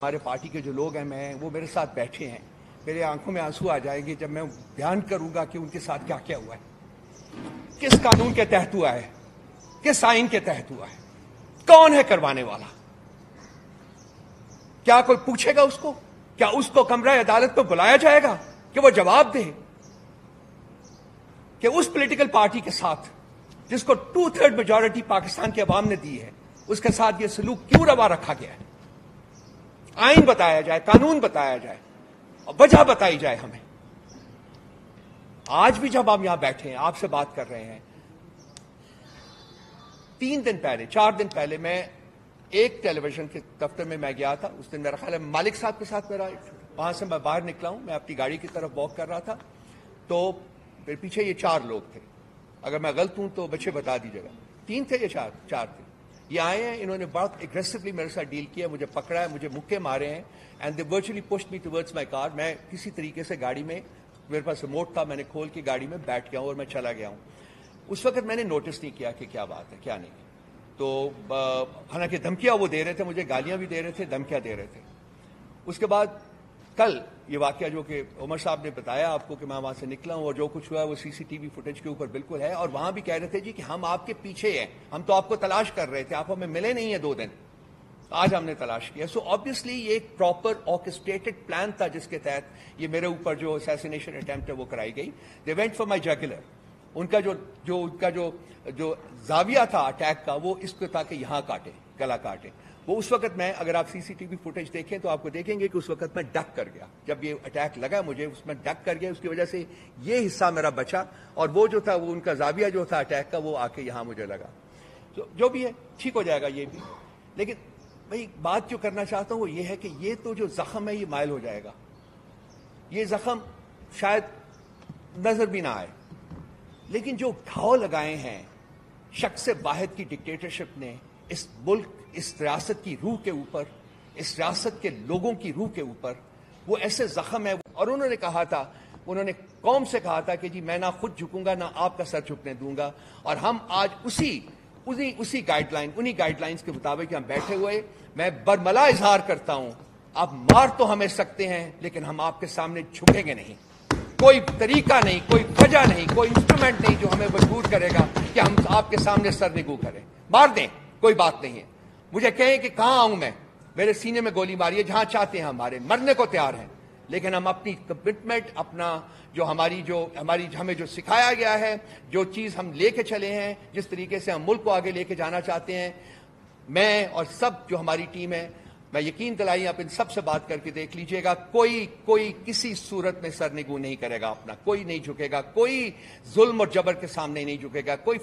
ہمارے پارٹی کے جو لوگ ہیں وہ میرے ساتھ بیٹھے ہیں. میرے آنکھوں میں آنسو آ جائیں گے جب میں بیان کروں گا کہ ان کے ساتھ کیا کیا ہوا ہے, کس قانون کے تحت ہوا ہے, کس آئین کے تحت ہوا ہے, کون ہے کروانے والا. کیا کوئی پوچھے گا اس کو؟ کیا اس کو کمرہ عدالت پہ بلایا جائے گا کہ وہ جواب دے کہ اس پولیٹیکل پارٹی کے ساتھ جس کو 2/3 میجورٹی پاکستان کے عوام نے دی ہے, اس کے ساتھ یہ سلوک کیوں روا رکھا گیا ہے؟ آئین بتایا جائے, قانون بتایا جائے اور وجہ بتائی جائے ہمیں. آج بھی جب ہم یہاں بیٹھے ہیں آپ سے بات کر رہے ہیں, 4 دن پہلے میں ایک ٹیلی ویژن کے دفتر میں گیا تھا. اس دن میرا خیال ہے مالک صاحب کے ساتھ میرا, وہاں سے میں باہر نکلا ہوں, میں اپنی گاڑی کی طرف واک کر رہا تھا, تو میرے پیچھے یہ 4 لوگ تھے. اگر میں غلط ہوں تو بچے بتا دیجیے گا. 3 تھے یا 4 تھے. یہ آئے ہیں, انہوں نے بہت ایگریسولی میرے ساتھ ڈیل کیا, مجھے پکڑا ہے, مجھے مکے مارے ہیں, and they virtually pushed me towards my car. میں کسی طریقے سے گاڑی میں, میرے پاس ریموٹ تھا, میں نے کھول کے گاڑی میں بیٹھ گیا ہوں اور میں چلا گیا ہوں. اس وقت میں نے نوٹس نہیں کیا کہ کیا بات ہے کیا نہیں. تو حالانکہ دھمکیاں وہ دے رہے تھے, مجھے گالیاں بھی دے رہے تھے, دھمکیاں دے رہے تھے. اس کے بعد کل یہ واقعہ جو کہ عمر صاحب نے بتایا آپ کو کہ میں وہاں سے نکلا ہوں, اور جو کچھ ہوا ہے وہ CCTV فوٹیج کے اوپر بالکل ہے. اور وہاں بھی کہہ رہے تھے جی کہ ہم آپ کے پیچھے ہیں, ہم تو آپ کو تلاش کر رہے تھے, آپ ہمیں ملے نہیں ہیں 2 دن, آج ہم نے تلاش کیا. سو آبویسلی یہ ایک پراپر آرکسٹریٹڈ پلان تھا جس کے تحت یہ میرے اوپر جو اسیسینیشن اٹیمپٹ ہے وہ کرائی گئی. They went for my jugular. ان کا جو زاویہ تھا اٹیک کا وہ اس پہ تھا کہ یہاں کاٹے, گلا کاٹے. وہ اس وقت میں, اگر آپ CCTV فوٹیج دیکھیں تو آپ کو دیکھیں گے کہ اس وقت میں ڈک کر گیا. جب یہ اٹیک لگا مجھے, اس میں ڈک کر گیا, اس کی وجہ سے یہ حصہ میرا بچا, اور وہ جو تھا وہ ان کا زاویہ جو تھا اٹیک کا وہ آ کے یہاں مجھے لگا. جو بھی ہے ٹھیک ہو جائے گا یہ بھی. لیکن بھائی بات جو کرنا چاہتا ہوں وہ یہ ہے کہ یہ تو جو زخم ہے یہ مائل ہو جائے گا. یہ زخم شاید نظر بھی نہ آئے, لیکن جو گھاؤ لگائے ہیں شخص واحد کی ڈکٹیٹرشپ نے اس ملک, اس ریاست کی روح کے اوپر, اس ریاست کے لوگوں کی روح کے اوپر, وہ ایسے زخم ہے. اور انہوں نے کہا تھا, انہوں نے قوم سے کہا تھا کہ جی میں نہ خود جھکوں گا نہ آپ کا سر جھکنے دوں گا. اور ہم آج اسی گائیڈ لائنز کے مطابق ہم بیٹھے ہوئے. میں برملا اظہار کرتا ہوں, آپ مار تو ہمیں سکتے ہیں لیکن ہم آپ کے سامنے جھکیں گے نہیں. کوئی طریقہ نہیں, کوئی وجہ نہیں, کوئی انسٹرومنٹ نہیں جو ہمیں مجبور کرے گا کہ ہم آپ کے سامنے سر نگو کریں. مار دیں, کوئی بات نہیں ہے. مجھے کہیں کہ کہاں آؤں میں, میرے سینے میں گولی ماری, جہاں چاہتے ہیں ہمارے, مرنے کو تیار ہیں. لیکن ہم اپنی کمٹمنٹ, اپنا جو ہمیں جو سکھایا گیا ہے, جو چیز ہم لے کے چلے ہیں, جس طریقے سے ہم ملک کو آگے لے کے جانا چاہتے ہیں, میں اور سب جو ہماری ٹیم ہے, میں یقین دلائی آپ ان سب سے بات کر کے دیکھ لیجئے گا, کوئی کسی صورت میں سرنگو نہیں کرے گا اپنا, کوئی نہیں جھکے گا, کوئی ظلم اور جبر کے سامنے نہیں جھکے گا, کوئی